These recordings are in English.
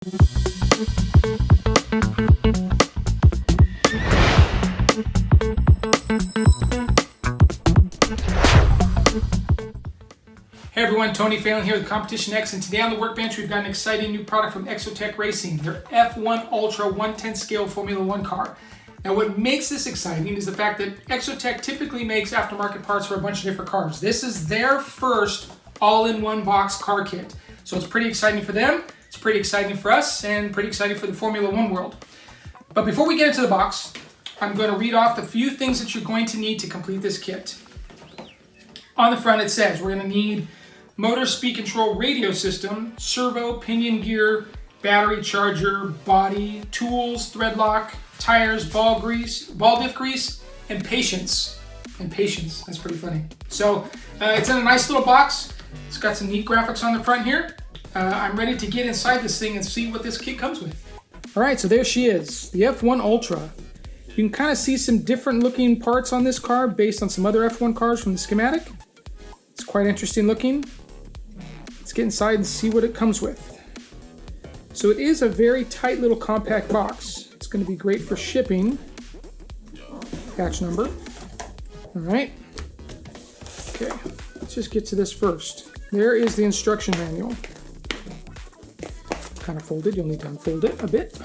Hey everyone, Tony Phelan here with CompetitionX, and today on the workbench we've got an exciting new product from Exotek Racing, their F1 Ultra 1/10 scale Formula 1 car. Now what makes this exciting is the fact that Exotek typically makes aftermarket parts for a bunch of different cars. This is their first all-in-one box car kit. So it's pretty exciting for them, it's pretty exciting for us, and pretty exciting for the Formula 1 world. But before we get into the box, I'm going to read off the few things that you're going to need to complete this kit. On the front it says we're going to need motor speed control radio system, servo, pinion gear, battery charger, body, tools, thread lock, tires, ball diff grease, and patience. And patience, that's pretty funny. So it's in a nice little box. It's got some neat graphics on the front here. I'm ready to get inside this thing and see what this kit comes with. All right, so there she is, the F1 Ultra. You can kind of see some different looking parts on this car based on some other F1 cars from the schematic. It's quite interesting looking. Let's get inside and see what it comes with. So it is a very tight little compact box. It's going to be great for shipping. Batch number. All right. Okay, let's just get to this first. There is the instruction manual. Kind of folded, you'll need to unfold it a bit.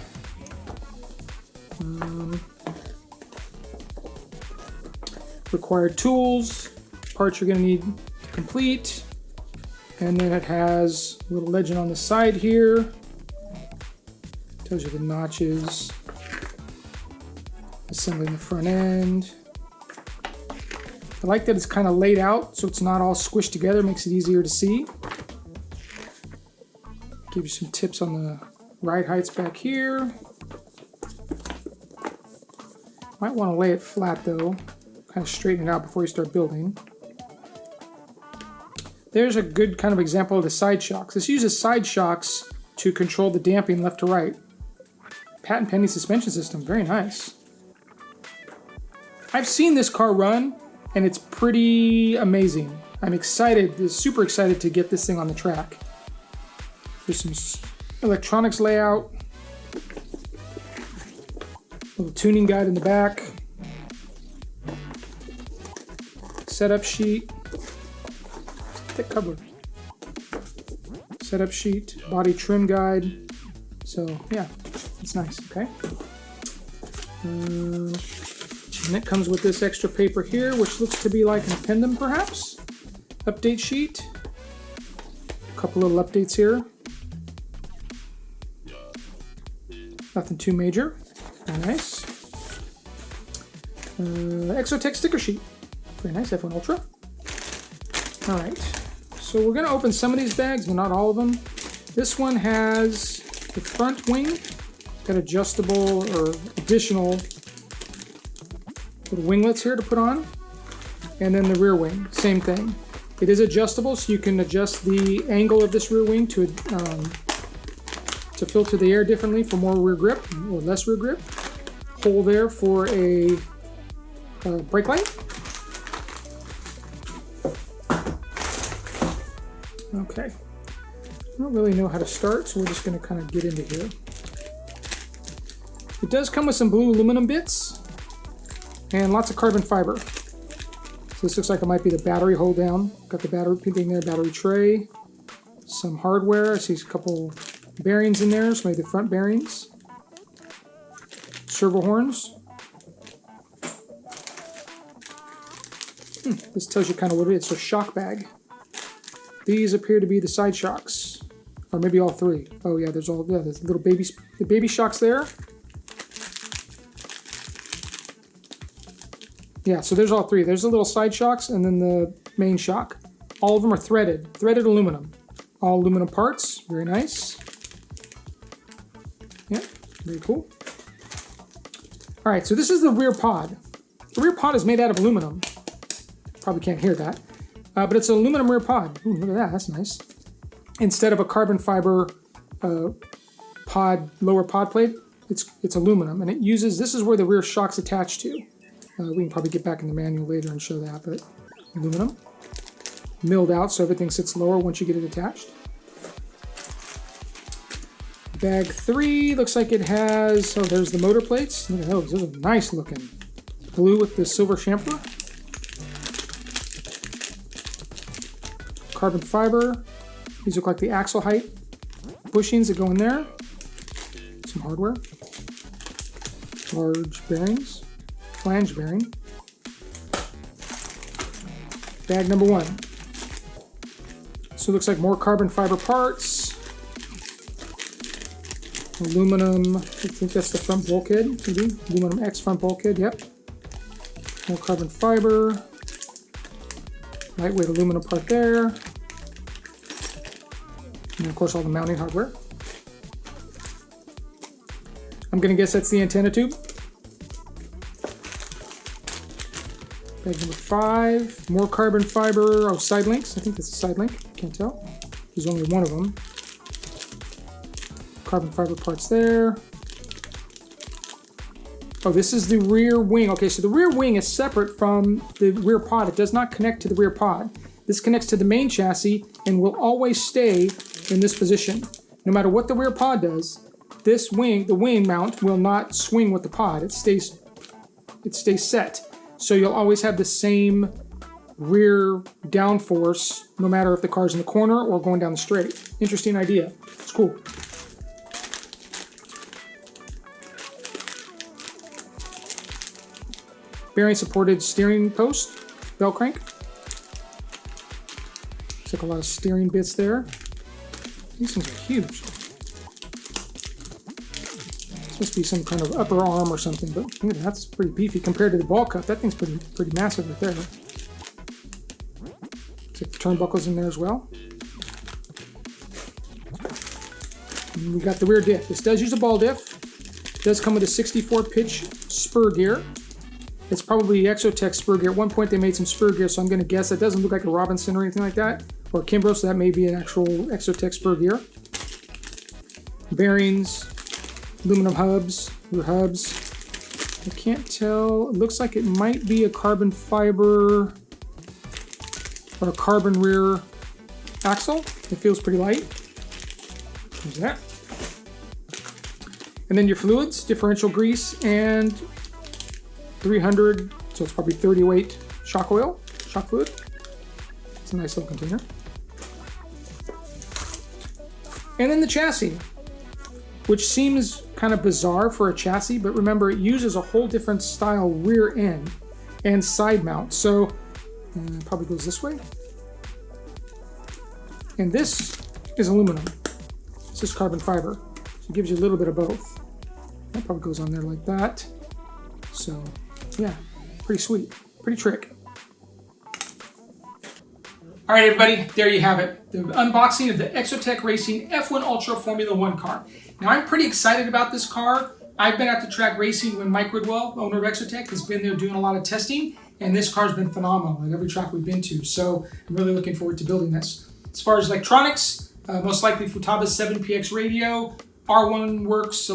Required tools, parts you're going to need to complete. And then it has a little legend on the side here. Tells you the notches. Assembling the front end. I like that it's kind of laid out so it's not all squished together, makes it easier to see. Give you some tips on the ride heights back here. Might want to lay it flat though, kind of straighten it out before you start building. There's a good kind of example of the side shocks. This uses side shocks to control the damping left to right. Patent pending suspension system, very nice. I've seen this car run and it's pretty amazing. I'm excited, super excited to get this thing on the track. There's some electronics layout, little tuning guide in the back, setup sheet, thick cover, setup sheet, body trim guide. So yeah, it's nice. Okay. And it comes with this extra paper here, which looks to be like an addendum, perhaps. Update sheet. A couple little updates here. Nothing too major. Very nice. Exotek sticker sheet. Very nice, F1 Ultra. All right. So we're going to open some of these bags, but not all of them. This one has the front wing. Got adjustable or additional little winglets here to put on. And then the rear wing, same thing. It is adjustable, so you can adjust the angle of this rear wing to filter the air differently for more rear grip or less rear grip. Hole there for a brake light. Okay, I don't really know how to start, so we're just going to kind of get into here. It does come with some blue aluminum bits and lots of carbon fiber. So this looks like it might be the battery hold down. Got the battery thing there, battery tray, some hardware. I see a couple bearings in there, so maybe the front bearings. Servo horns. This tells you kind of what it is. It's a shock bag. These appear to be the side shocks, or maybe all three. Oh yeah, there's little baby shocks there. Yeah, so there's all three. There's the little side shocks and then the main shock. All of them are threaded aluminum. All aluminum parts, very nice. Yeah, very cool. All right, so this is the rear pod. The rear pod is made out of aluminum. Probably can't hear that. But it's an aluminum rear pod. Ooh, look at that, that's nice. Instead of a carbon fiber lower pod plate, it's aluminum. And it uses, this is where the rear shock's attached to. We can probably get back in the manual later and show that, but aluminum. Milled out so everything sits lower once you get it attached. Bag 3 looks like it has, oh, there's the motor plates. Look at those. Those are nice looking. Blue with the silver chamfer. Carbon fiber. These look like the axle height bushings that go in there. Some hardware. Large bearings. Flange bearing. Bag number 1. So it looks like more carbon fiber parts. Aluminum, I think that's the front bulkhead, maybe. Aluminum X front bulkhead, yep. More carbon fiber. Lightweight aluminum part there. And of course all the mounting hardware. I'm gonna guess that's the antenna tube. Bag number 5, more carbon fiber, oh, side links. I think that's a side link, can't tell. There's only one of them. Carbon fiber parts there. Oh, this is the rear wing. Okay, so the rear wing is separate from the rear pod. It does not connect to the rear pod. This connects to the main chassis and will always stay in this position. No matter what the rear pod does, this wing, the wing mount, will not swing with the pod. It stays set. So you'll always have the same rear downforce, no matter if the car's in the corner or going down the straight. Interesting idea. It's cool. Bearing supported steering post, bell crank. Looks like a lot of steering bits there. These things are huge. This must be some kind of upper arm or something, but that's pretty beefy compared to the ball cup. That thing's pretty massive right there. Looks like the turnbuckles in there as well. And we got the rear diff. This does use a ball diff. It does come with a 64 pitch spur gear. It's probably Exotek spur gear. At one point they made some spur gear, so I'm going to guess it doesn't look like a Robinson or anything like that, or Kimbrough, so that may be an actual Exotek spur gear. Bearings, aluminum hubs, rear hubs. I can't tell. It looks like it might be a carbon fiber or a carbon rear axle. It feels pretty light. There's that. And then your fluids, differential grease, and 300, so it's probably 30 weight shock oil, shock fluid. It's a nice little container. And then the chassis, which seems kind of bizarre for a chassis, but remember it uses a whole different style rear end and side mount. So it probably goes this way. And this is aluminum. This is carbon fiber. So it gives you a little bit of both. That probably goes on there like that. So yeah, pretty sweet, pretty trick. All right, everybody, there you have it. The unboxing of the Exotek Racing F1 Ultra Formula 1 car. Now, I'm pretty excited about this car. I've been at the track racing when Mike Ridwell, owner of Exotek, has been there doing a lot of testing, and this car's been phenomenal at every track we've been to. So I'm really looking forward to building this. As far as electronics, most likely Futaba's 7PX radio, R1 works,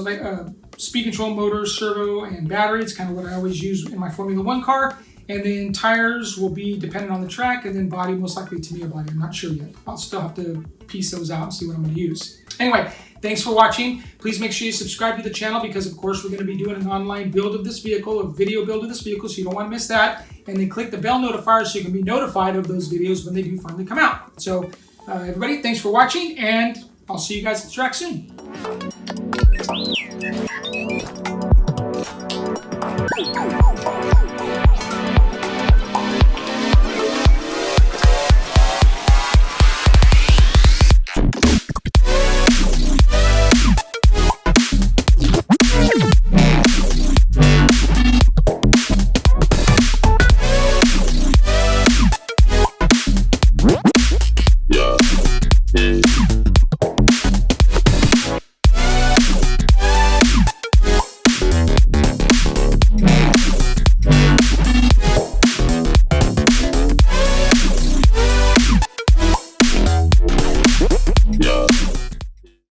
speed control motors, servo, and battery. It's kind of what I always use in my Formula 1 car. And then tires will be dependent on the track, and then body most likely Tamiya body. I'm not sure yet. I'll still have to piece those out and see what I'm going to use. Anyway, thanks for watching. Please make sure you subscribe to the channel because, of course, we're going to be doing an online build of this vehicle, a video build of this vehicle, so you don't want to miss that. And then click the bell notifier so you can be notified of those videos when they do finally come out. So, everybody, thanks for watching, and I'll see you guys at the track soon.